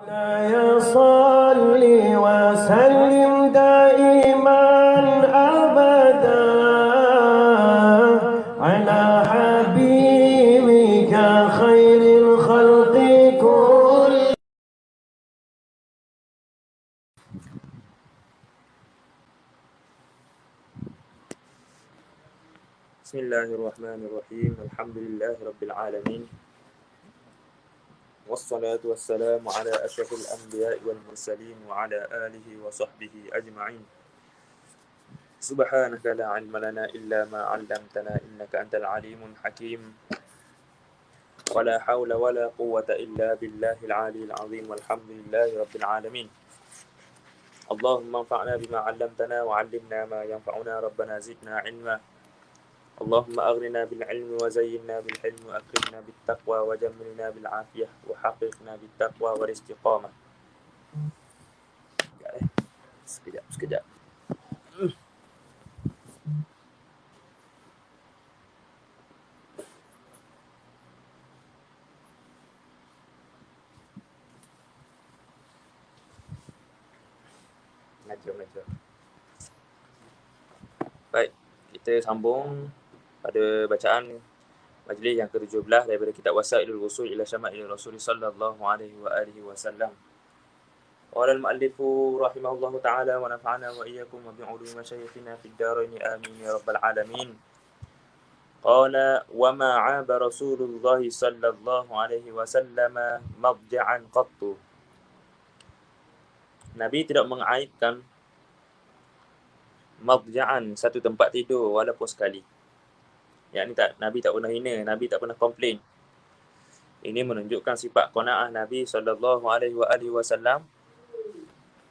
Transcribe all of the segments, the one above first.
صل وسلم دائما أبدا على حبيبك خير الخلق كل. بسم الله الرحمن الرحيم. الحمد لله رب العالمين، والصلاة والسلام على أشرف الأنبياء والمرسلين وعلى آله وصحبه أجمعين. سبحانك لا علم لنا إلا ما علمتنا إنك أنت العليم الحكيم، ولا حول ولا قوة إلا بالله العلي العظيم، والحمد لله رب العالمين. اللهم انفعنا بما علمتنا وعلمنا ما ينفعنا، ربنا زدنا علما. اللهم أغننا بالعلم وزينا بالحلم وأكرمنا بالتقوى وجملنا بالعافية وحققنا بالتقوى والاستقامة. Sekejap. Ngajar. Baik, kita sambung pada bacaan majlis yang ke-17 daripada kitab Wasailul Wusul ila Syama'il Rasul sallallahu alaihi wa alihi wasallam. Qala al-mu'allif rahimahullahu ta'ala wa nafa'ana wa iyyakum wa bi'ulumi masyayikhina fid darain amin ya rabbal alamin. Qala wa ma 'aba Rasulullah sallallahu alaihi wasallam madja'an qattu. Nabi tidak mengaibkan madja'an, satu tempat tidur walaupun sekali. Nabi tak pernah hina, Nabi tak pernah komplain. Ini menunjukkan sifat qanaah Nabi sallallahu alaihi wasallam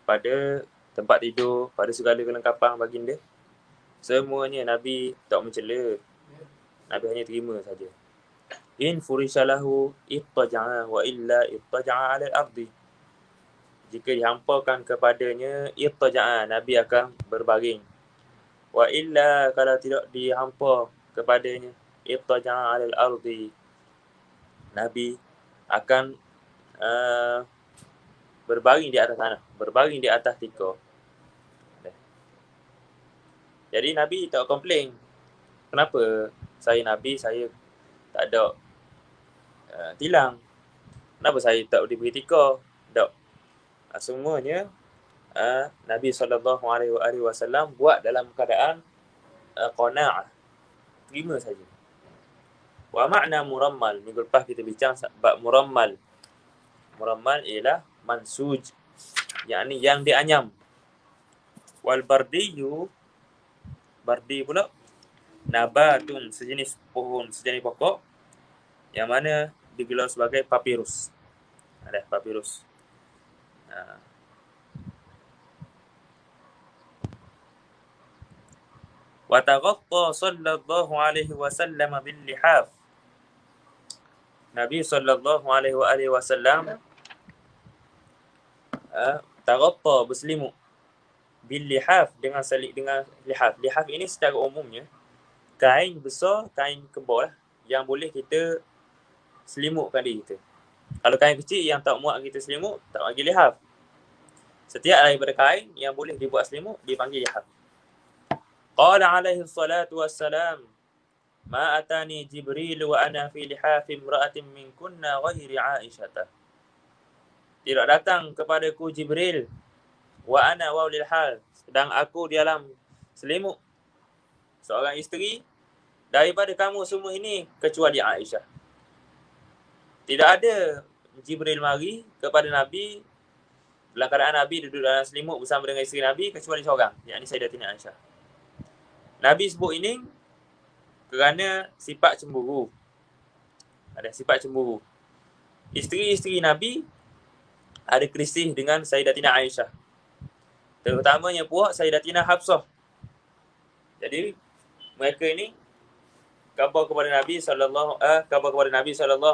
pada tempat tidur, pada segala kelengkapan baginda. Semuanya Nabi tak mencela. Nabi hanya terima saja. In furishalahu ittaja'a wa illa ittaja'a 'ala al-ardi. Jika dihampakan kepadanya ittaja'a, Nabi akan berbaring. Wa illa, kalau tidak dihampa kepadanya ittaja'a 'ala al-ardi, Nabi akan berbaring di atas tanah, berbaring di atas tikar. Jadi Nabi tak komplain. Kenapa Nabi saya tak ada tilang? Kenapa saya tak diberi tikar? Tak. Semuanya Nabi sallallahu alaihi wasallam buat dalam keadaan qanaah, terima saja. Wa makna murammal, minggu lepas kita bincang bab murammal. Murammal ialah mansuj, yakni yang dianyam. Wal bardiyu, bardi pula nabatun, sejenis pohon, sejenis pokok yang mana digelar sebagai papirus. Ada papirus. Wa taghatta sallallahu alaihi wasallam bil lihaf. Nabi sallallahu alaihi wasallam taghatta, berselimut, bil lihaf, dengan lihaf. Lihaf ini secara umumnya kain besar, kain kebal yang boleh kita selimutkan diri kita. Kalau kain kecil yang tak muat kita selimut, tak panggil lihaf. Setiap daripada kain yang boleh dibuat selimut dipanggil lihaf. Qala alaihi salatu wassalam, ma atani Jibril wa ana fi lihafi imra'atin min kunna ghairi Aisyata. Tidak datang kepadaku Jibril wa ana wawlil hal, sedang aku di dalam selimut seorang isteri daripada kamu semua ini kecuali Aisyah. Tidak ada Jibril mari kepada Nabi dalam keadaan Nabi duduk dalam selimut bersama dengan isteri Nabi kecuali seorang, yakni Sayyidatina Aisyah. Nabi sebut ini kerana sifat cemburu. Ada sifat cemburu. Isteri-isteri Nabi ada kerisih dengan Sayyidatina Aisyah. Terutamanya puak Sayyidatina Hafsah. Jadi mereka ini khabar kepada Nabi sallallahu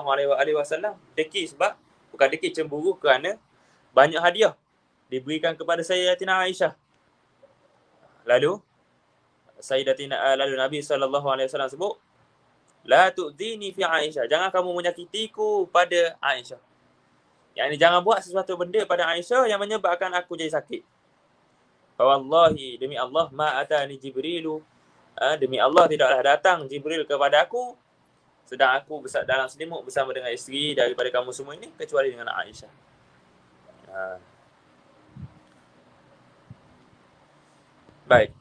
alaihi wasallam deki, sebab bukan deki, cemburu kerana banyak hadiah diberikan kepada Sayyidatina Aisyah. Lalu Nabi sallallahu alaihi wasallam sebut, la tu'dini fi Aisyah, jangan kamu menyakitiku pada Aisyah. Yang ini jangan buat sesuatu benda pada Aisyah yang menyebabkan aku jadi sakit. Wallahi, demi Allah, ma atani Jibrilu. Demi Allah, tidaklah datang Jibril kepada aku sedang aku dalam selimut bersama dengan isteri daripada kamu semua ini kecuali dengan Aisyah. Baik.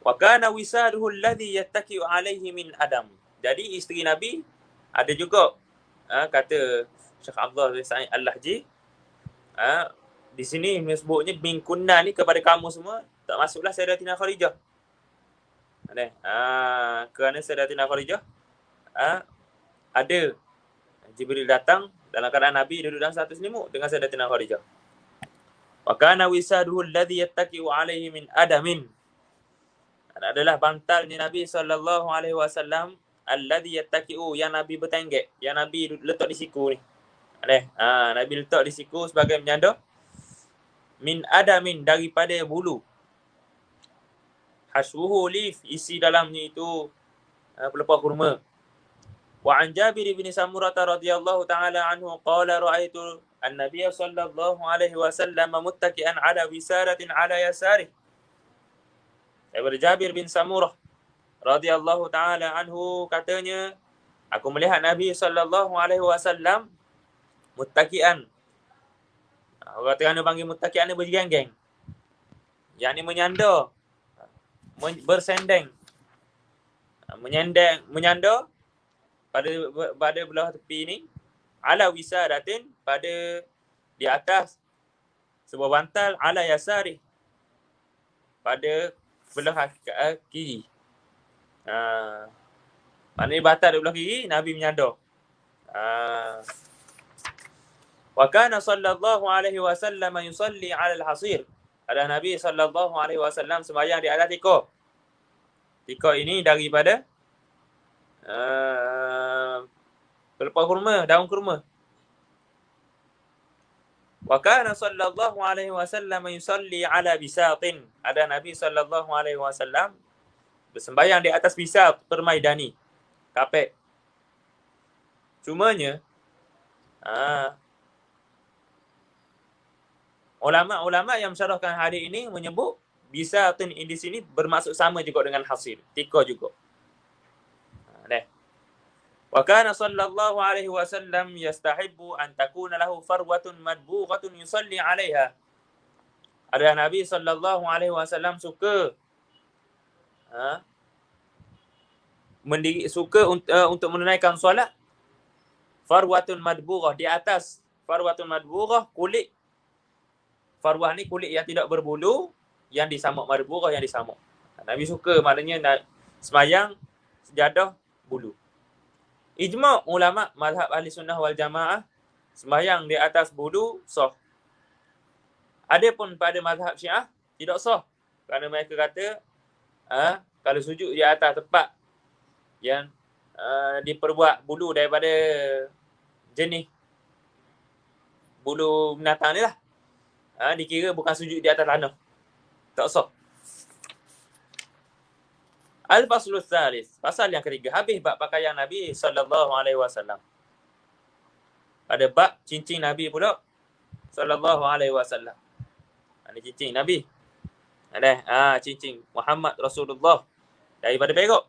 Wa kana wisaduhu alladhi yattaki'u alaihi min adam. Jadi isteri Nabi ada juga kata Syekh Abdullah bin Sa'id Al-Lahji, di sini menyebutnya min kunna ni kepada kamu semua, tak masuklah Sayyidatina Khadijah. Kerana Sayyidatina Khadijah ada Jibril datang dalam keadaan Nabi duduk dalam satu selimut dengan Sayyidatina Khadijah. Wa kana wisaduhu alladhi yattaki'u alaihi min adamin. Adalah bantalnya Nabi sallallahu alaihi wasallam alladhi yattaki'u, yang Nabi bertenggek, yang Nabi letak di siku ni. Nabi letak di siku sebagai menyandar min adamin, daripada bulu. Hashwuhu lif, isi dalamnya itu pelepah kurma. Wa an Jabir bin Samurah radhiyallahu ta'ala anhu qala ra'aitu an-nabiy sallallahu alaihi wasallam muttaki'an ala wisaratin ala yasarih. Daripada Jabir bin Samurah radhiyallahu ta'ala anhu katanya, aku melihat Nabi sallallahu alaihi wasallam muttaki'an. Orang Terengganu panggil muttaki'an ni berjenggeng. Yang ni menyandar, bersendeng. Menyandar pada belah tepi ni, ala wisadatin, pada di atas sebuah bantal, ala yasari, pada belah kiri. Maknanya bantal di belah kiri, Nabi menyandar. Wa kana sallallahu alaihi wasallam yusalli ala al-hasir. Ada Nabi sallallahu alaihi wasallam sembahyang di atas tikar. Tikar ini daripada pelepah kurma, daun kurma. Wa kana sallallahu alaihi wasallam yusalli ala bisatin. Ada Nabi sallallahu alaihi wasallam bersembahyang di atas bisat, permaidani, kapek. Cumanya ulama-ulama yang mensyarahkan hadis ini menyebut bisatin di sini bermaksud sama juga dengan hasir, tikar juga. Wa kana sallallahu alaihi wasallam yastahibbu an takuna lahu farwatun madbughatun yusalli 'alaiha. Ada Nabi sallallahu alaihi wasallam suka untuk menunaikan solat farwatun madbughah, di atas farwatun madbughah, kulit. Farwah ni kulit yang tidak berbulu, yang disamuk, madbughah yang disamuk. Nabi suka, maknanya semayang sejadah bulu. Ijma' ulama mazhab ahli sunnah wal jamaah, sembahyang di atas bulu sah. Adapun pada mazhab Syiah tidak sah, kerana mereka kata kalau sujud di atas tempat yang diperbuat bulu daripada jenis bulu binatang ni lah, dikira bukan sujud di atas tanah, tak sah. Al-Faslul Tsalis, pasal yang ketiga, habis bab pakaian Nabi sallallahu alaihi wasallam. Ada bab cincin Nabi pula sallallahu alaihi wasallam. Ini cincin Nabi. Ada cincin Muhammad Rasulullah daripada perak.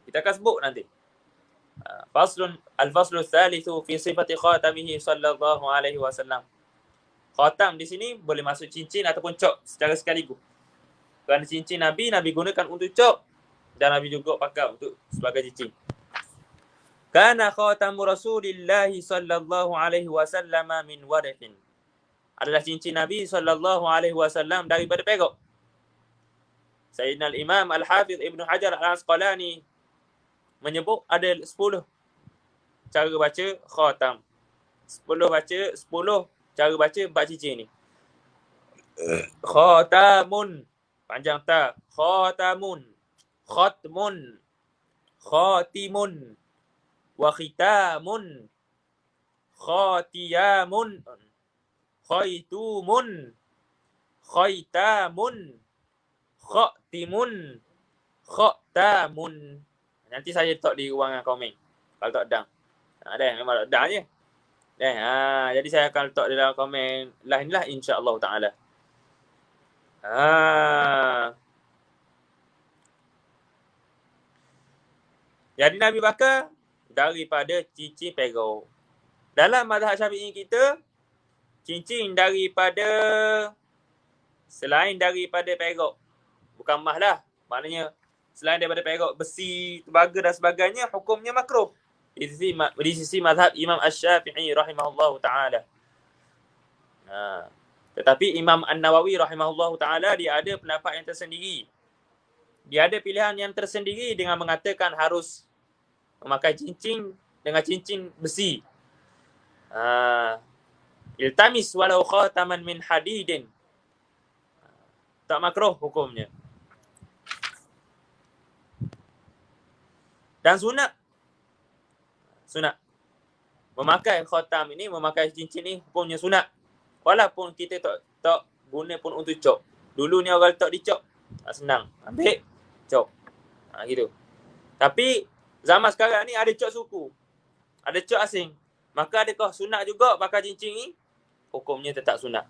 Kita akan sebut nanti. Al-Faslul Tsalitsu fi sifati khatamihi sallallahu alaihi wasallam. Khatam di sini boleh masuk cincin ataupun cok secara sekaligus. Kerana cincin Nabi gunakan untuk cok, dan Nabi juga pakai untuk sebagai cincin. Kana khatamu Rasulillah sallallahu alaihi wasallam min wadathin. Adalah cincin Nabi sallallahu alaihi wasallam daripada perak. Sayyidina al-Imam Al-Hafidh Ibn Hajar Al-Asqalani menyebut ada 10 cara baca khatam. 10 cara baca bab cincin ni. Khatamun, panjang ta, khatamun, khatmun, khatimun, wa khitamun, khatiyamun, khaitumun, khaitamun, khatimun, khatamun. Nanti saya letak di ruangan komen kalau tak ada. Dah memang dah je. Jadi saya akan letak dalam komen lain lah insya-Allah taala. Jadi Nabi Bakar daripada cincin perak. Dalam mazhab Syafi'i kita, cincin daripada selain daripada perak, bukan emas lah. Maknanya selain daripada perak, besi, tembaga dan sebagainya, hukumnya makruh. Di sisi mazhab Imam Asy-Syafi'i rahimahullahu ta'ala. Tetapi Imam An-Nawawi rahimahullahu ta'ala dia ada pendapat yang tersendiri. Dia ada pilihan yang tersendiri dengan mengatakan harus memakai cincin dengan cincin besi. Iltamis walau khataman min hadidin. Tak makruh hukumnya. Dan sunat. Memakai khatam ini, memakai cincin ni hukumnya sunat. Walaupun kita tak guna pun untuk cop. Dulu ni orang letak di cop. Senang. Ambil, cop. Gitu. Tapi zaman sekarang ni ada cop suku. Ada cop asing. Maka adakah sunat juga pakai cincin ni? Hukumnya tetap sunat.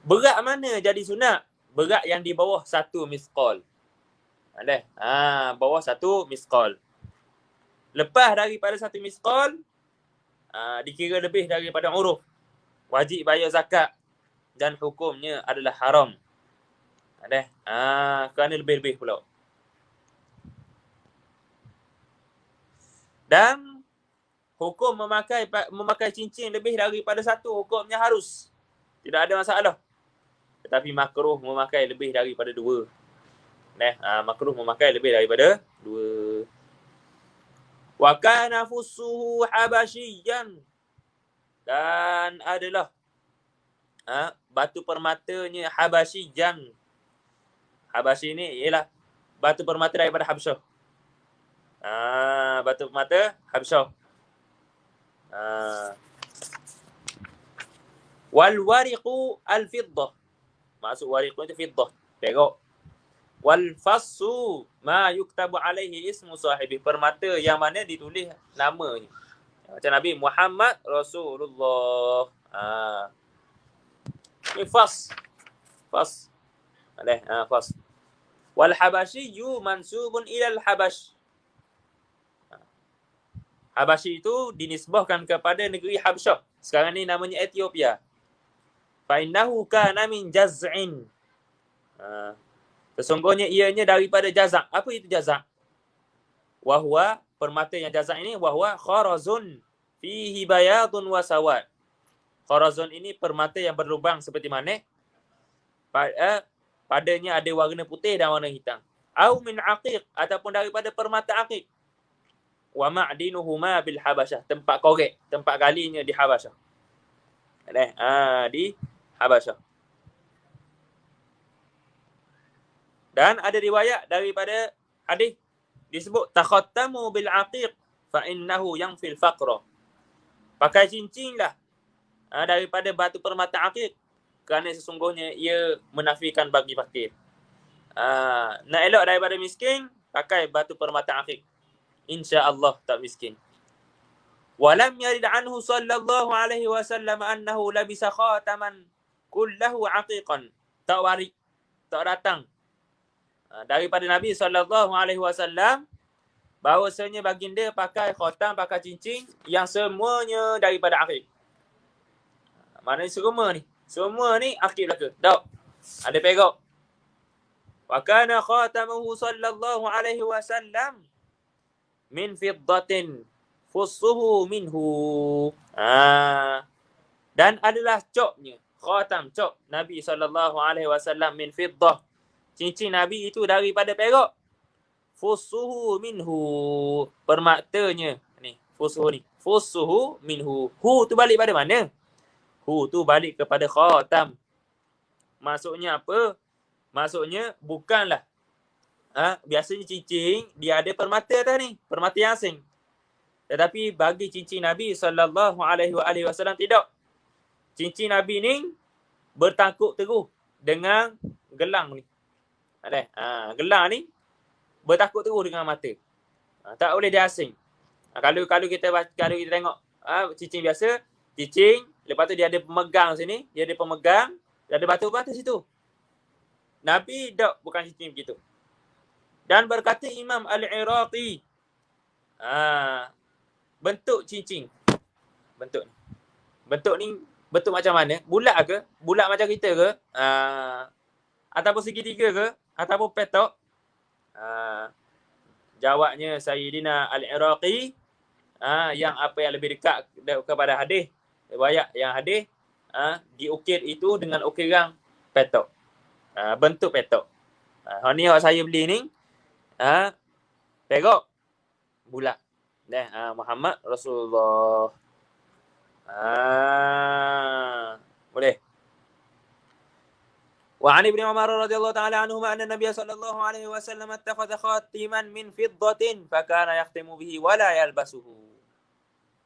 Berat mana jadi sunat? Berat yang di bawah 1 misqal. Bawah 1 misqal. Lepas daripada 1 misqal, dikira lebih daripada uruf. Wajib bayar zakat. Dan hukumnya adalah haram. Kerana lebih-lebih pula. Dan hukum memakai cincin lebih daripada 1 hukumnya harus. Tidak ada masalah. Tetapi makruh memakai lebih daripada 2. Makruh memakai lebih daripada 2. Wa kana fussuhu habasyiyan. Dan adalah batu permatanya habasyiyan. Habasyi ni ialah batu permata daripada Habsyah. Batu permata Habsyah. Wal wariqu al-fiddah. Maksud wariqu itu fiddah, perak. Wal fassu ma yuktabu alaihi ismu sahibi. Permata yang mana ditulis namanya. Macam Nabi Muhammad Rasulullah. Ini fas. Fas. Fas. Wal habasyiyu mansubun ilal habash. Habasyi itu dinisbahkan kepada negeri Habsyah. Sekarang ni namanya Ethiopia. Fa innahu kana min jaz'in. Sesungguhnya ianya daripada jazak. Apa itu jazak? Wahwa, permata yang jazak ini, wahwa kharazun fihi bayadun wa sawad. Kharazun ini permata yang berlubang seperti mana? Padanya ada warna putih dan warna hitam. Au min aqiq, ataupun daripada permata aqiq. Wa ma'dinuhuma bil Habasyah. Tempat korek, tempat galinya di Habasyah. Di Habasyah. Dan ada riwayat daripada hadis disebut takhattamu bil aqiq fa innahu yanfil faqra. Pakai cincin lah daripada batu permata aqiq kerana sesungguhnya ia menafikan bagi fakir. Nak elok daripada miskin, pakai batu permata aqiq. Insya-Allah tak miskin. Walam yarid anhu sallallahu alaihi wasallam annahu labisa khataman kullahu aqiqan. Tak warid, tak datang daripada Nabi SAW bahawasanya baginda pakai khatam, pakai cincin yang semuanya daripada aqiq. Maknanya semua ni aqiq belaka. Tak. Ada perak. Wa kana khatamuhu sallallahu alaihi wasallam min fiddatin fussuhu minhu. Dan adalah coknya, khatam, cok Nabi SAW min fiddah. Cincin Nabi itu daripada perak. Fussuhu minhu. Permatanya. Ni, fussuhu ni. Fussuhu minhu. Hu tu balik pada mana? Hu tu balik kepada khatam. Maksudnya apa? Maksudnya bukanlah. Biasanya cincin, dia ada permata atas ni. Permata yang asing. Tetapi bagi cincin Nabi SAW tidak. Cincin Nabi ni bertangkuk teguh dengan gelang ni. Gelang ni bertakuk teguh dengan mata. Tak boleh dia asing. Kalau kita tengok cicing biasa, cicing, lepas tu dia ada pemegang sini, dia ada pemegang, dia ada batu-batu situ. Nabi bukan cicing begitu. Dan berkata Imam Al-Iraqi, bentuk cincin. Bentuk ni bentuk macam mana? Bulat ke? Bulat macam kita ke? Ataupun segitiga ke? Ataupun petok? Jawabnya Sayyidina Al-Iraqi, yang apa yang lebih dekat kepada hadis, riwayat yang hadis, diukir itu dengan ukiran petok. Bentuk petok. Ni yang saya beli ni, perak bulat. Muhammad Rasulullah. Boleh. وعن ابن عمر رضي الله تعالى عنهما أن النبي صلى الله عليه وسلم اتخذ خاتما من فضة فكان يختم به ولا يلبسه.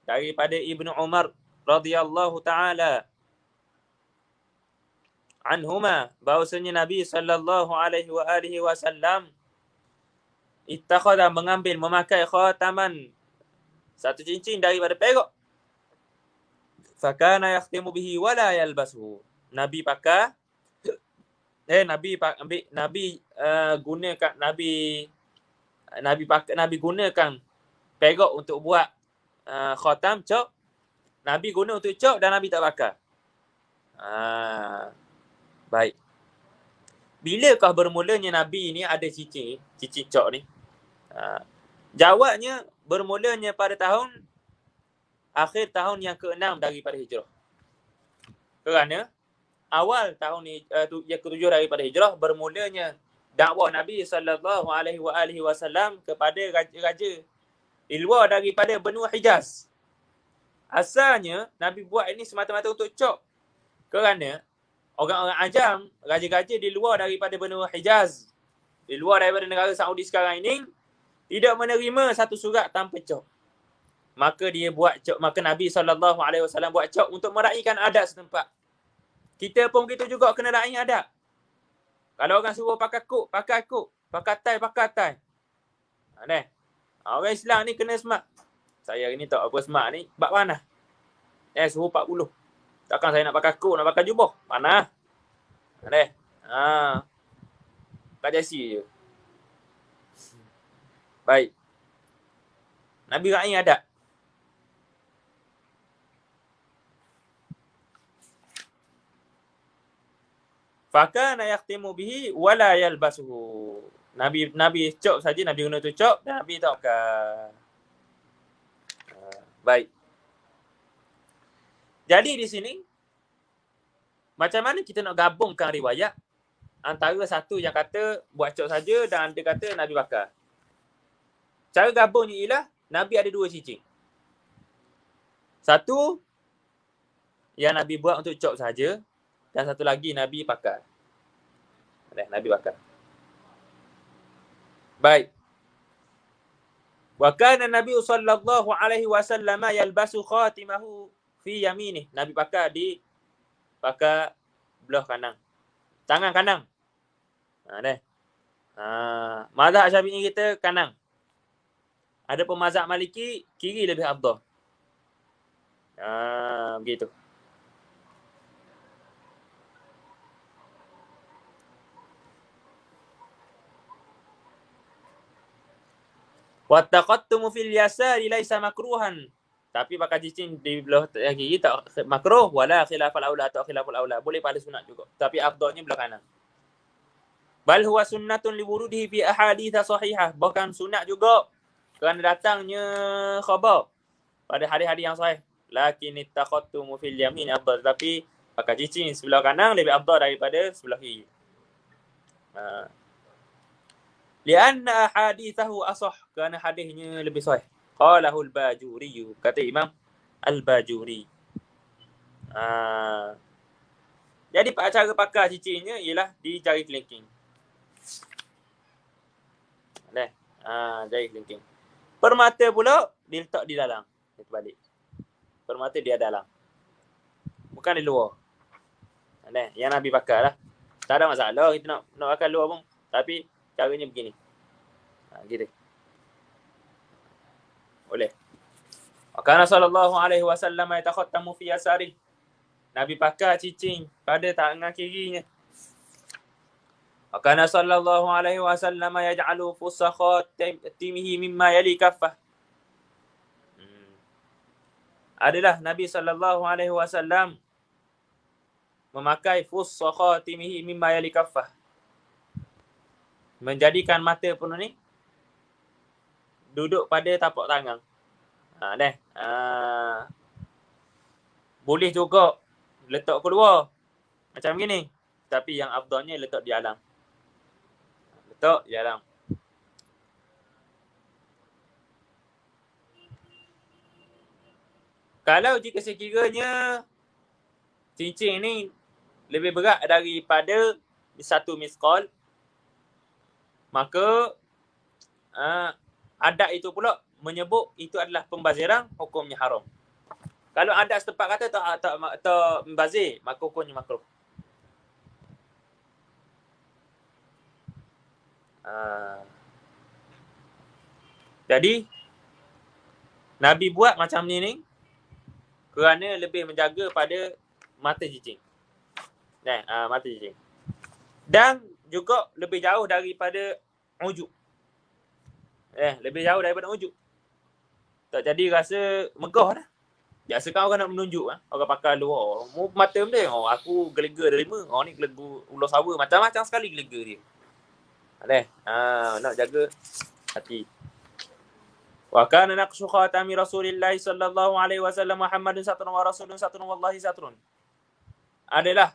Daripada Ibnu Umar radhiyallahu taala anhuma, bahwasanya Nabi sallallahu alaihi wasallam ittakhadha, mengambil, memakai khataman, satu cincin daripada perak. Fakana yakhtimu bihi wala yalbasuhu. Nabi pakai, Nabi gunakan perak untuk buat khatam, cok. Nabi guna untuk cok dan Nabi tak pakai. Baik. Bilakah bermulanya Nabi ni ada cincin cok ni? Jawabnya bermulanya pada akhir tahun yang ke-6 daripada hijrah. Kerana awal tahun yang ke-7 daripada hijrah bermulanya dakwah Nabi sallallahu alaihi wasallam kepada raja-raja di luar daripada benua Hijaz. Asalnya Nabi buat ini semata-mata untuk cok. Kerana orang-orang ajam, raja-raja di luar daripada benua Hijaz, di luar daripada negara Saudi sekarang ini, tidak menerima satu surat tanpa cok. Maka dia buat cok, maka Nabi sallallahu alaihi wasallam buat cok untuk meraihkan adat setempat. Kita pun begitu juga, kena raih adat. Kalau orang suruh pakai kuk, pakai kuk. Pakai tai, pakai tai. Orang Islam ni kena smart. Saya ni tak apa smart ni, bab panas. Suruh 40. Takkan saya nak pakai kuk, nak pakai jubah. Panas. Pakai jersey je. Baik. Nabi raih adat. Fakana yakhtimu bihi wala yalbasuhu. Nabi cok saja, Nabi guna tu cok dan Nabi tak pakai. Baik. Jadi di sini macam mana kita nak gabungkan riwayat antara satu yang kata buat cok saja dan ada kata Nabi pakai. Cara gabungnya ialah Nabi ada dua cincin. Satu yang Nabi buat untuk cok saja, dan satu lagi Nabi pakai. Nabi pakai. Baik. Wa kana Nabi sallallahu alaihi wasallam yalbasu khatimahu fi yaminih. Nabi pakai belah kanan. Tangan kanan. Mazhab Syafi'i kita kanan. Ada pun mazhab Maliki kiri lebih afdal. Begitu. Wattaqattumu fil yasari laisa makruhan. Tapi pakai cincin di belah kiri tak makruh, wala khilafal aula, tak khilafal aula. Boleh pada sunat juga. Tapi afdalnya belah kanan. Bal huwa sunnatun liwurudihi fi ahadits sahihah. Bahkan sunat juga kerana datangnya khabar pada hadis-hadis yang sahih. Lakin ittaqattumu fil yamin afdal. Tapi pakai cincin sebelah kanan lebih afdal daripada sebelah kiri. Lianna hadithahu asah, kerana hadisnya lebih sahih. Qalahu al-Bajuri, kata Imam Al-Bajuri. Jadi cara pakai cincinnya ialah di jari kelingking. Jari kelingking. Permata pula diletak di dalam. Itu balik. Permata dia dalam. Bukan di luar. Yang Nabi pakai lah. Tak ada masalah kita nak pakai luar pun. Tapi caranya begini. Gitu. Boleh. Kana sallallahu alaihi wasallam yatakhattamu fi yasari. Nabi pakai cincin pada tangan kirinya. Kana sallallahu alaihi wasallam yaj'alu fusakhat timihi mimma yali kaffah. Adalah Nabi sallallahu alaihi wasallam memakai fusakhat timihi mimma yali kaffah. Menjadikan mata penuh ni duduk pada tapak tangan. Boleh juga letak keluar macam gini, tapi yang afdalnya letak di alam. Letak di alam. Kalau jika sekiranya cincin ni lebih berat daripada 1 misqal, maka adat itu pula menyebut itu adalah pembaziran, hukumnya haram. Kalau adat setempat kata tak membazir, maka hukumnya makruh. Jadi Nabi buat macam ni kerana lebih menjaga pada mata cincin. Mata cincin. Dan juga lebih jauh daripada ujuk. Lebih jauh daripada ujuk. Tak jadi rasa megah dah. Biasa kan orang nak menunjuk orang pakai luar. Mata dia, aku gelega derima. Ni gelega ular sawa, macam-macam sekali gelega dia. Nak jaga hati. Wa kana naqshu khatami Rasulillah sallallahu alaihi wasallam Muhammadun satrun wa rasulun satrun wallahi satrun. Adalah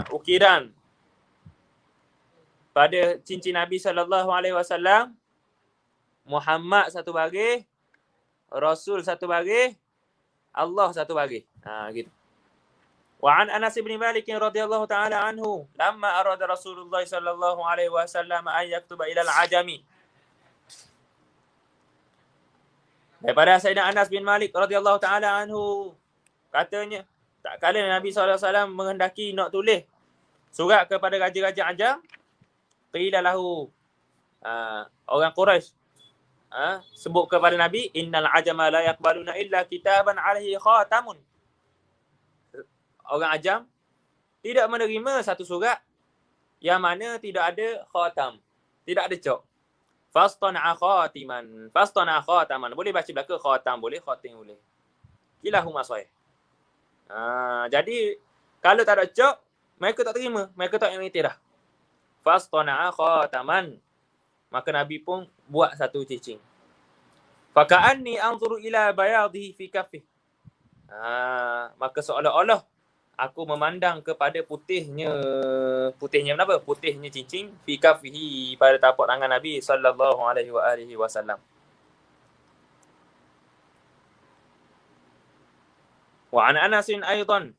ukiran pada cincin Nabi sallallahu alaihi wasallam, Muhammad satu baris, Rasul satu baris, Allah satu baris. Gitu. Wa an Anas bin Malik radhiyallahu ta'ala anhu lamma arada Rasulullah sallallahu alaihi wasallam an yaktuba ila al-ajami. Daripada Sayyidina Anas bin Malik radhiyallahu ta'ala anhu, katanya tak kala Nabi sallallahu alaihi wasallam menghendaki nak tulis surat kepada raja-raja Ajam, qila lahu, orang Quraisy sebut kepada Nabi, innal ajama la yaqbaluna illa kitaban alaihi khatamun. Orang Ajam tidak menerima satu surat yang mana tidak ada khatam, tidak ada cok. Fastana'a khataman. Boleh baca belaka khatam boleh, khatim boleh. Kilahuma sahih. Jadi kalau tak ada cok, mereka tak terima, mereka tak iktiraf. Fastana'a khataman. Maka Nabi pun buat satu cincin. Faka'anni anzuru ila bayadhihi fi kaffih. Maka seolah-olah aku memandang kepada putihnya kenapa? Putihnya cincin fi kaffihi, pada tapak tangan Nabi sallallahu alaihi wasallam. Wa an Anas aidan.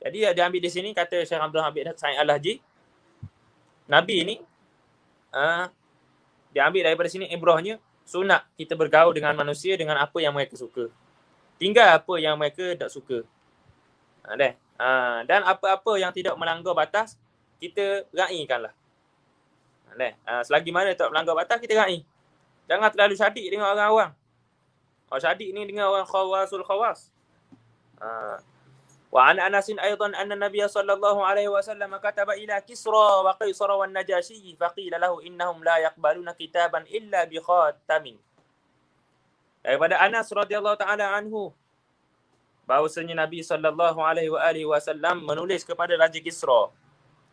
Jadi dia ambil di sini, kata Syekh Abdul Hamid Sa'id Al-Haji, Nabi ni dia ambil daripada sini ibrahnya, sunat kita bergaul dengan manusia dengan apa yang mereka suka. Tinggal apa yang mereka tak suka. Dan apa-apa yang tidak melanggar batas, kita raikanlah. Selagi mana tak melanggar batas, kita rai. Jangan terlalu syadik dengan orang-orang. Orang syadik ni dengan orang khawasul khawas. Wa an Anas aidan anna Nabiy sallallahu alaihi wasallam kataba ila Kisra wa Qaisar wan Najashi faqila lahu innahum la yaqbaluna kitaban illa bi khatamin. Daripada Anas radhiyallahu taala anhu, bahawasanya Nabi sallallahu alaihi wasallam menulis kepada Raja Kisra.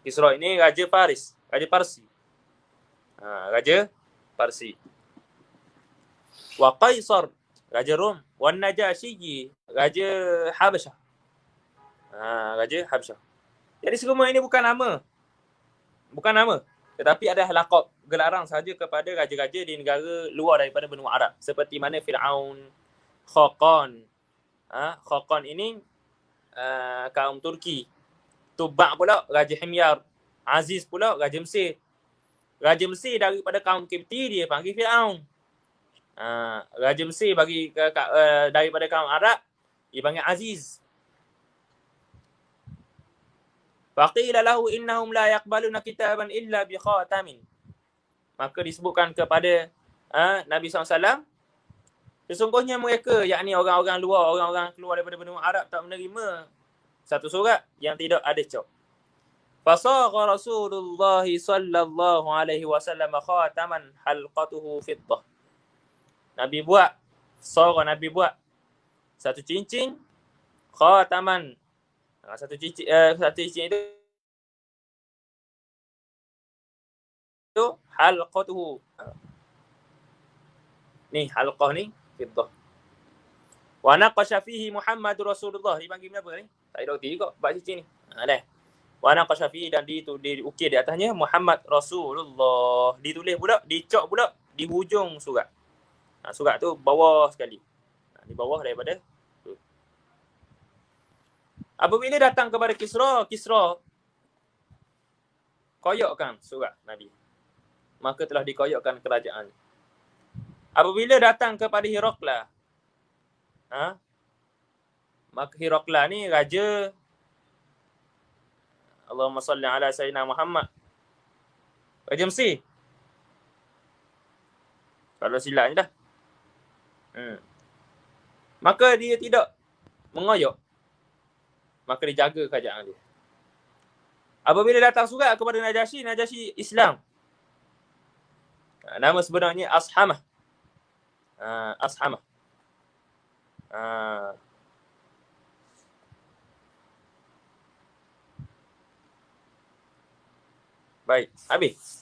Kisra ini raja Faris, raja Parsi. Raja Parsi. Wa Qaisar, raja Rom, wan Najashi, raja Habasyah. Raja Habsyah. Jadi semua ini bukan nama. Tetapi ada laqab, gelaran sahaja kepada raja-raja di negara luar daripada benua Arab. Seperti mana Fir'aun, Khaqan. Khaqan ini kaum Turki. Tubak pula Raja Himyar. Aziz pula Raja Mesir. Raja Mesir daripada kaum Kipti dia panggil Fir'aun. Raja Mesir daripada kaum Arab dia panggil Aziz. Faqila lahu innahum la yaqbaluna kitaban illa bi khatamin. Maka disebutkan kepada Nabi SAW, sesungguhnya mereka, yakni orang-orang luar, orang-orang keluar daripada benua Arab, tak menerima satu surat yang tidak ada cop. Fasagha Rasulullah sallallahu alaihi wasallam khataman halqatuhu fiddah. Nabi buat satu cincin khataman. Satu cincin itu halqatuhu. Ni halqah ni fiddah. Wa naqasha fihi Muhammad Rasulullah. Dipanggil apa ni? Tak ada roti juga bab cincin ni. Dah. Wa naqasha fihi, dan diukir di atasnya Muhammad Rasulullah. Ditulis pula, dicok pula di hujung surat. Surat tu bawah sekali. Di bawah daripada tu. Apabila datang kepada Kisra koyokkan surat Nabi. Maka telah dikoyokkan kerajaan. Apabila datang kepada Herakla, maka Herakla ni raja, Allahumma salli ala Sayyidina Muhammad, raja Mesir. Kalau silap ni dah. Maka dia tidak mengoyok. Maka dia jaga kerajaan dia. Apabila datang surat kepada Najasyi Islam. Nama sebenarnya Ashamah. Ashamah. Baik, habis.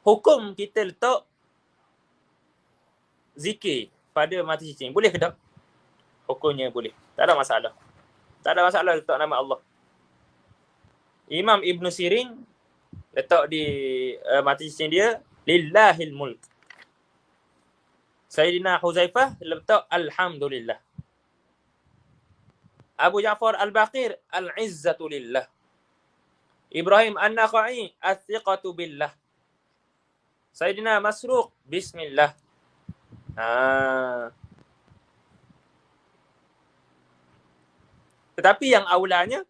Hukum kita letak zikir pada mati cincin. Boleh ke tak? Hukumnya boleh. Tak ada masalah. Tak ada masalah letak nama Allah. Imam Ibn Sirin letak di mati cincin dia, Lillahil mulk. Sayyidina Huzaifah letak Alhamdulillah. Abu Ja'far Al-Baqir, Al-Izzatu Lillah. Ibrahim An-Nakha'i, Al-Thiqatu Billah. Sayyidina Masruq, Bismillah. Tetapi yang awalnya,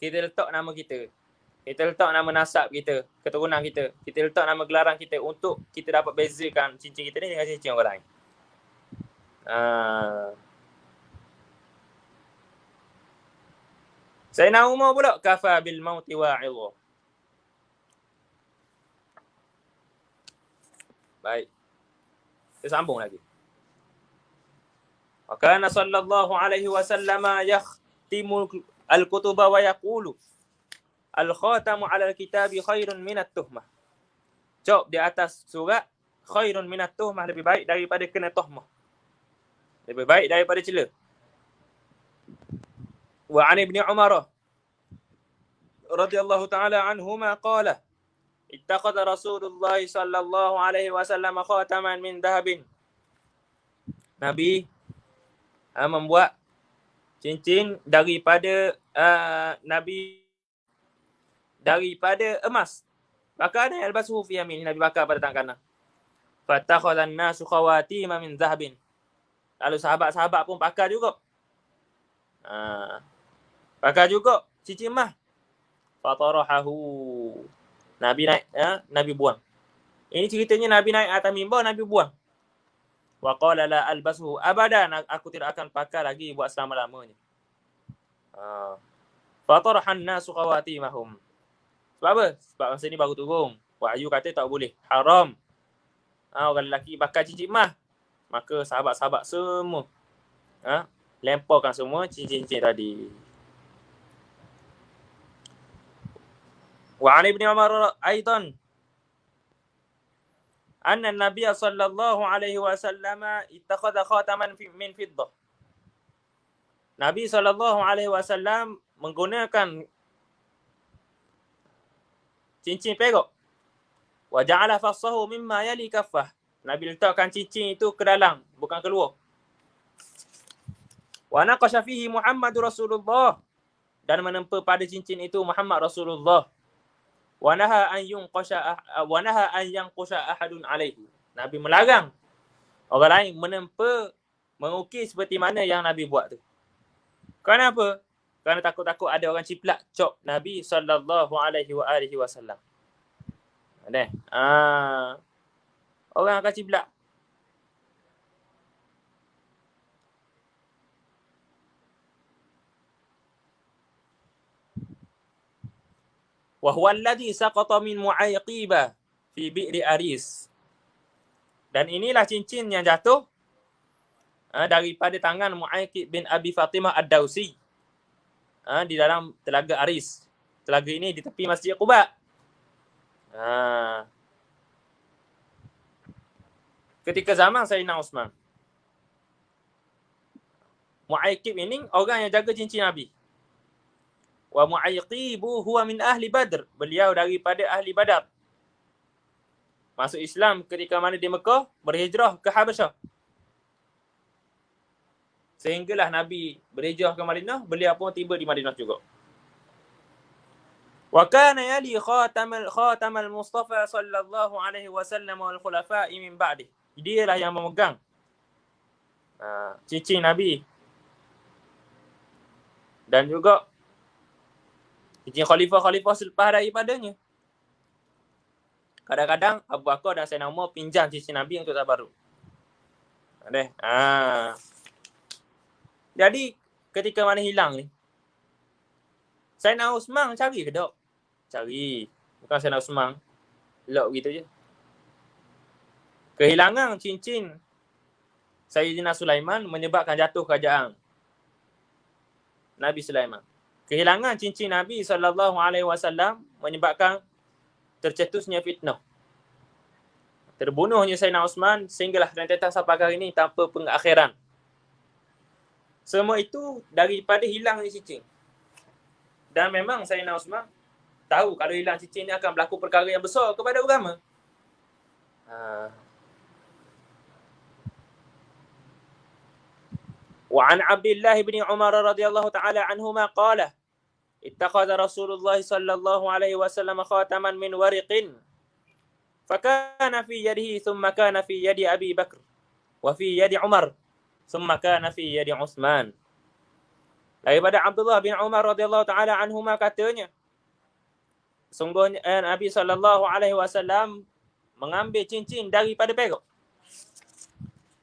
kita letak nama kita. Kita letak nama nasab kita, keturunan kita. Kita letak nama gelaran kita untuk kita dapat bezakan cincin kita ni dengan cincin orang lain. Sayyidina Umar pula, kafa bil mauti wa'idha. Baik. Kita sambung lagi. Wa kana sallallahu alaihi wasallam yakhtimu al-kutuba wa yaqulu al-khatamu 'ala al-kitabi khairun min at-tuhmah. Cop di atas surat, khairun min at-tuhmah, lebih baik daripada kena tuhmah. Lebih baik daripada cela. Wa 'an Ibn Umar radhiyallahu ta'ala anhuma qala ittaqada Rasulullah sallallahu alaihi wasallam khataman min dhahabin. Nabi membuat cincin daripada emas. Maka ada albasuhu fi yamin, Nabi bakar pada tangan kanan. Fatakhadhan nasu khawatima min dhahabin. Lalu sahabat-sahabat pun pakar juga. Pakar juga cincin emas. Fatarahahu. Nabi naik, Nabi buang. Ini ceritanya Nabi naik atas mimbar, Nabi buang. Wa qala la albasuhu abadan, aku tidak akan pakai lagi buat selama-lamanya. Fatarahan nasu khawatimahum. Sebab apa? Sebab masa ni baru turun. Wahyu kata tak boleh, haram. Orang lelaki pakai cincin emas. Maka sahabat-sahabat semua lemparkan semua cincin-cincin tadi. Wa 'an Ibn Umar aidan anna an-nabiy sallallahu alaihi wasallam ittakhadha khataman min fiddah. Nabi sallallahu alaihi wasallam menggunakan cincin perak. Wa ja'ala fassahu mimma yali kaffah. Nabi letakkan cincin itu ke dalam, bukan keluar. Wa naqasha fihi Muhammad Rasulullah, dan menempa pada cincin itu Muhammad Rasulullah. Wa naha an yanqusha ahadun alaihi. Nabi melarang orang lain menempa, mengukir seperti mana yang Nabi buat tu. Kenapa? Kerana takut-takut ada orang ciplak cop Nabi SAW. Ada. Orang akan ciplak. Wa huwa alladhi saqata min Mu'ayqiba fi bi'ri Aris. Dan inilah cincin yang jatuh daripada tangan Mu'ayqib bin Abi Fatimah Ad-Dausi di dalam telaga Aris. Telaga ini di tepi Masjid Quba. Ketika zaman Sayyidina Uthman. Mu'ayqib ini orang yang jaga cincin Nabi. Wa Mu'ayqibu huwa min ahli Badr. Beliau daripada ahli Badar. Masuk Islam ketika mana di Mekah, berhijrah ke Habasyah. Sehinggalah Nabi berhijrah ke Madinah, beliau pun tiba di Madinah juga. Wa kana yali khatamal Mustafa sallallahu alaihi wasallam wal khulafa'i min ba'di. Dialah yang memegang cincin Nabi. Dan juga cincin khalifah-khalifah selepas daripadanya. Kadang-kadang Abu Bakar dan Sayyidina Umar pinjam cincin Nabi untuk tabarruk. Jadi ketika mana hilang ni, Sayyidina Uthman cari ke tak? Cari. Bukan Sayyidina Uthman elok gitu je. Kehilangan cincin Sayyidina Sulaiman menyebabkan jatuh kerajaan Nabi Sulaiman. Kehilangan cincin Nabi SAW menyebabkan tercetusnya fitnah. Terbunuhnya Sayyidina Uthman sehinggalah rentetan sampai hari ini tanpa pengakhiran. Semua itu daripada hilangnya cincin. Dan memang Sayyidina Uthman tahu kalau hilang cincin ni akan berlaku perkara yang besar kepada agama. Wa an Abdullah bin Umar radhiyallahu ta'ala anhuma qala ittakhadha Rasulullah sallallahu alaihi wasallam khataman min wariqin fakana fi yadihi thumma kana fi yadi Abi Bakr wa fi yadi Umar thumma kana fi yadi Uthman. Daripada Abdullah bin Umar radhiyallahu ta'ala anhuma katanya, sungguhnya Nabi sallallahu alaihi wasallam mengambil cincin daripada perak.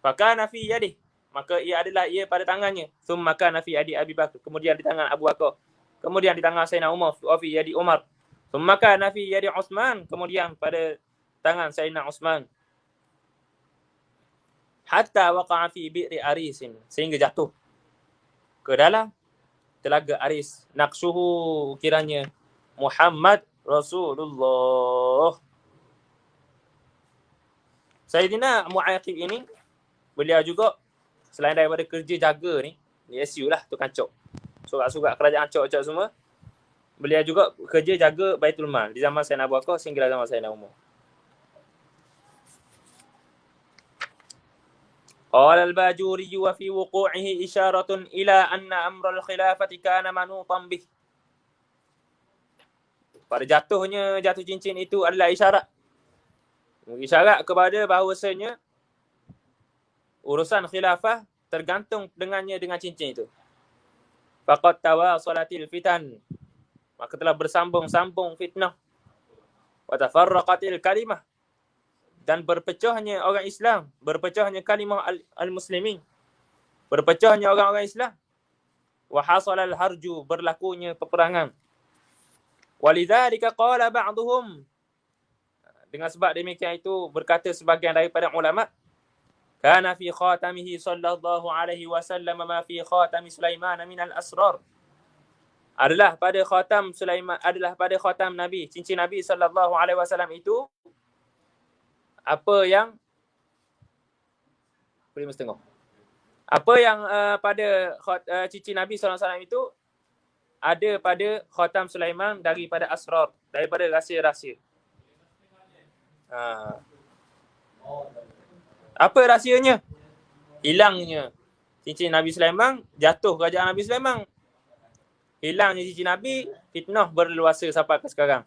Fakana fi yadihi, maka ia pada tangannya. Thumma kana fi yadi Abi Bakr, kemudian di tangan Abu Bakar. Kemudian di tangan Sayyidina Umar, wa fi yadi Umar. Thumma kana fi yadi Uthman, kemudian pada tangan Sayyidina Uthman. Hatta waqa'a fi bi'ri Arisin, sehingga jatuh ke dalam telaga Aris. Naqsuhu, kiranya Muhammad Rasulullah. Sayyidina Mu'ayqib ini, beliau juga selain daripada kerja jaga ni SU lah, tukang cop. Surat-surat kerajaan cop-cop semua. Beliau juga kerja jaga Baitul Mal di zaman Sayyidina Abu Bakar sehingga zaman Sayyidina Umar. Qala al-Bajuri wa fi wuqu'ihi isyaratun ila anna amra al-khilafati kana manutan bih. Pada jatuh cincin itu adalah isyarat kepada bahawasanya urusan khilafah tergantung dengannya dengan cincin itu. Faqad tawasalatil fitan, maka telah bersambung-sambung fitnah. Wa tafarraqatil kalimah, dan berpecahnya orang Islam, berpecahnya kalimah al-muslimin, berpecahnya orang-orang Islam. Wa hasalal harju, berlakunya peperangan. Walidzalika qala ba'dhum, dengan sebab demikian itu berkata sebagian daripada ulama, kana fi khatamihi sallallahu alaihi wasallam ma fi khatami Sulaiman min al-asrar. Adalah pada khatam Sulaiman, adalah pada khatam Nabi, cincin Nabi sallallahu alaihi wasallam itu apa yang pada cincin Nabi sallallahu alaihi wasallam itu ada pada khatam Sulaiman daripada asrar, daripada rahsia-rahsia. Apa rahsianya? Hilangnya cincin Nabi Sulaiman, jatuh kerajaan Nabi Sulaiman. Hilangnya cincin Nabi, fitnah berluasa sampai ke sekarang.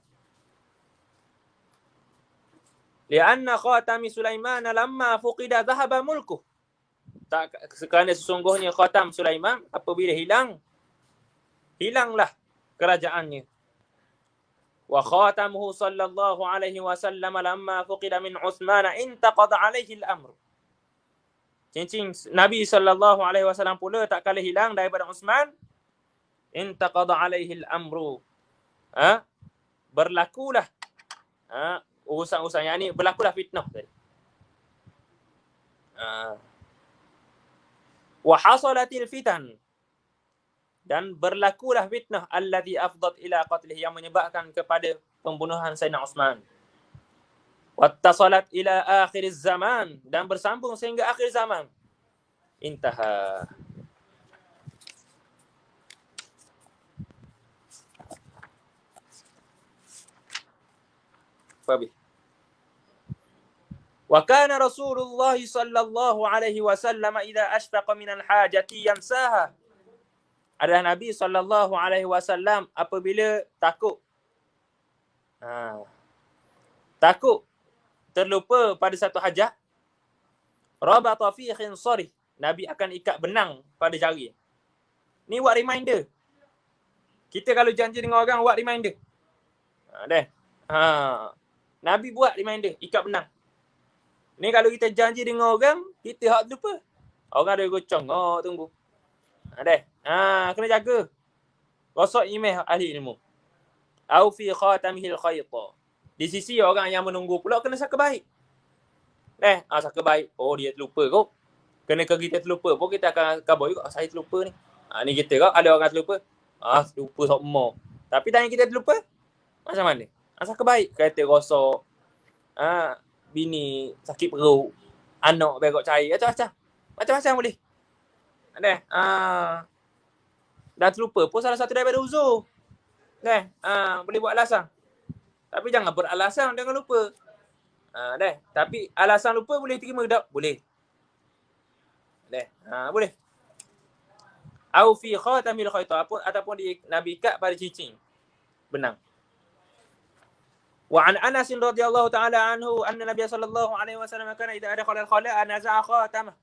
Lianna khatami Sulaiman lamma fuqida dhahaba mulku. Kerana sesungguhnya khatam Sulaiman apabila hilang, hilanglah kerajaannya. Wa khatamuhu sallallahu alaihi wasallam lamma fuqida min Uthman intaqada alaihi al-amr. Cincin Nabi sallallahu alaihi wasallam pula tak kala hilang daripada Uthman, intaqada alaihi al-amru. Berlakulah urusan-urusan yang ni, berlakulah fitnah tadi. Wa hasalatil fitan, dan berlakulah fitnah allati afdat ila qatlih, yang menyebabkan kepada pembunuhan Sayyidina Uthman. Wattasalat ila akhir zaman, dan bersambung sehingga akhir zaman. Intaha. Fabi. Wa kana Rasulullah sallallahu alaihi wasallam idza ashfaqa min al-hajati yansaha. Adalah Nabi sallallahu alaihi wasallam apabila takut terlupa pada satu hajat, rabata fi khinsari, Nabi akan ikat benang pada jari. Ni buat reminder. Kita kalau janji dengan orang buat reminder. Nabi buat reminder, ikat benang. Ni kalau kita janji dengan orang, kita hak lupa. Orang ada gocong, tunggu. Kena jaga. Rosok email ahli ilmu. Au fi khatamihil khayta. Di sisi orang yang menunggu pula kena sangka baik. Sangka baik. Oh, dia terlupa kok. Kena ke kita terlupa pun kita akan kabur juga. Saya terlupa ni. Ni kita kok ada orang terlupa. Terlupa sokmo. Tapi tanya kita terlupa, macam mana? Sangka baik. Kata rosok. Bini sakit perut. Anak berok cair. Macam-macam boleh. Dah terlupa pun salah satu daripada uzur. Boleh buat alasan. Tapi jangan beralasan dengan lupa. Tapi alasan lupa boleh terima tak? Boleh. Boleh. Au fi khatamil khayta, ataupun Nabi ikat pada cincin benang. Wa an Anas radhiyallahu ta'ala anhu anna Nabiy sallallahu alaihi wasallam kana idza adkhala al-khala' naza'a khatamah.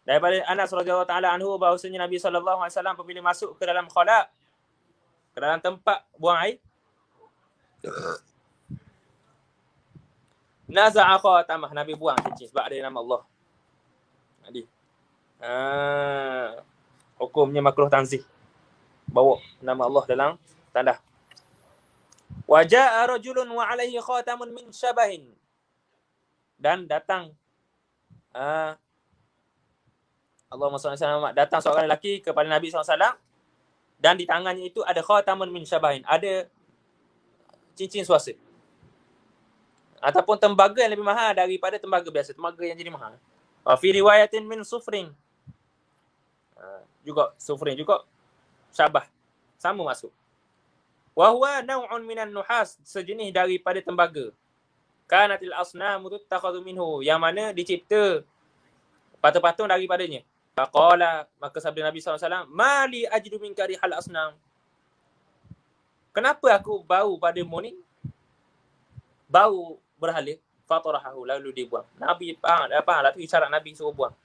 Daripada Anas radhiyallahu ta'ala anhu bahawasanya Nabi sallallahu alaihi wasallam apabila masuk ke dalam khala', ke dalam tempat buang air, naza'a khatamah, Nabi buang cincin sebab ada nama Allah. Jadi hukumnya makruh tanzih, bawa nama Allah dalam tandah. Wa jaa rajulun wa alaihi khatamun min syabahin, dan datang Allahumma salli alaihi wasallam, datang seorang lelaki kepada Nabi SAW dan di tangannya itu ada khatamun min syabahin, ada cincin swasta ataupun tembaga yang lebih mahal daripada tembaga biasa, tembaga yang jadi mahal. Wa fi riwayatin min sufrin, juga sufrin juga syabah, sama masuk. Wa huwa naw'un minan nuhas, sejenis daripada tembaga. Kanatil asnamu tuttakhadhu minhu, yang mana dicipta patung-patung daripadanya. Faqala, maka sabda Nabi SAW, mali ajidu min karihal asnam. Kenapa aku bau padamu ni? Bau berhala. Fatarahu, lalu dibuang. Nabi faham lah tu isyarat Nabi suruh buang.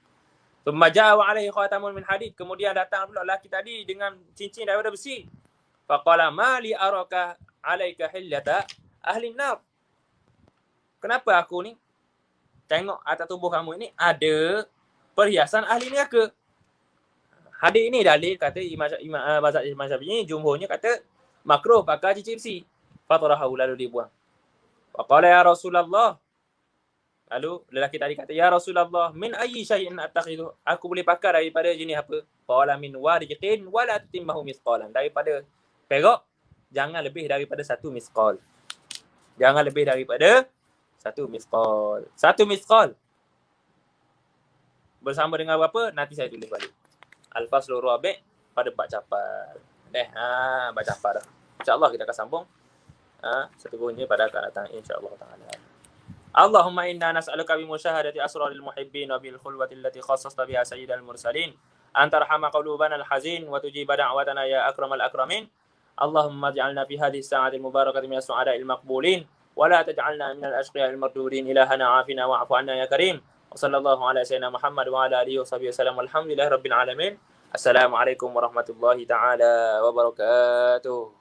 Thumma ja'a alaihi khatamun min hadid, kemudian datang pula lelaki tadi dengan cincin daripada besi. Faqala mali araka alaika hillata ahli nar. Kenapa aku ni tengok atas tubuh kamu ini ada perhiasan ahli neraka? Hadis ini dalil kata mazhab Imam Syafi'i, jumhurnya kata makruh pakai cincin besi. Fatarahu, lalu dibuang. Faqala ya Rasulullah, lalu lelaki tadi kata, ya Rasulullah, min ayyi syai'in attakhidhu, aku boleh pakai daripada jenis apa? Qala min wariqin wala tutimmahu misqalan, daripada perak, jangan lebih daripada 1 misqal. Jangan lebih daripada 1 misqal. 1 misqal bersama dengan berapa? Nanti saya tulis balik. Al-Faslu Rabi' pada bab capal. Bab capal dah. InsyaAllah kita akan sambung seterusnya pada akan datang insyaAllah ta'ala. Allahumma inna nas'aluka bi musyahadati asraril muhibbin wa bil khulwati allati khassasta biha sayyidal mursalin an tarhama qulubana al-hazin wa tujiba da'watana ya akramal akramin. Allahumma ij'alna fi hadhihi as-sa'ati al-mubarakati min as-su'ada'il maqbulin wa la taj'alna min al-ashqiya'il mardudin. Ilahana 'afina wa'fu 'anna ya karim. Wa sallallahu ala sayyidina Muhammad wa ala alihi wa sahbihi wasallam. Walhamdulillahirabbil alamin. Assalamualaikum warahmatullahi taala wabarakatuh.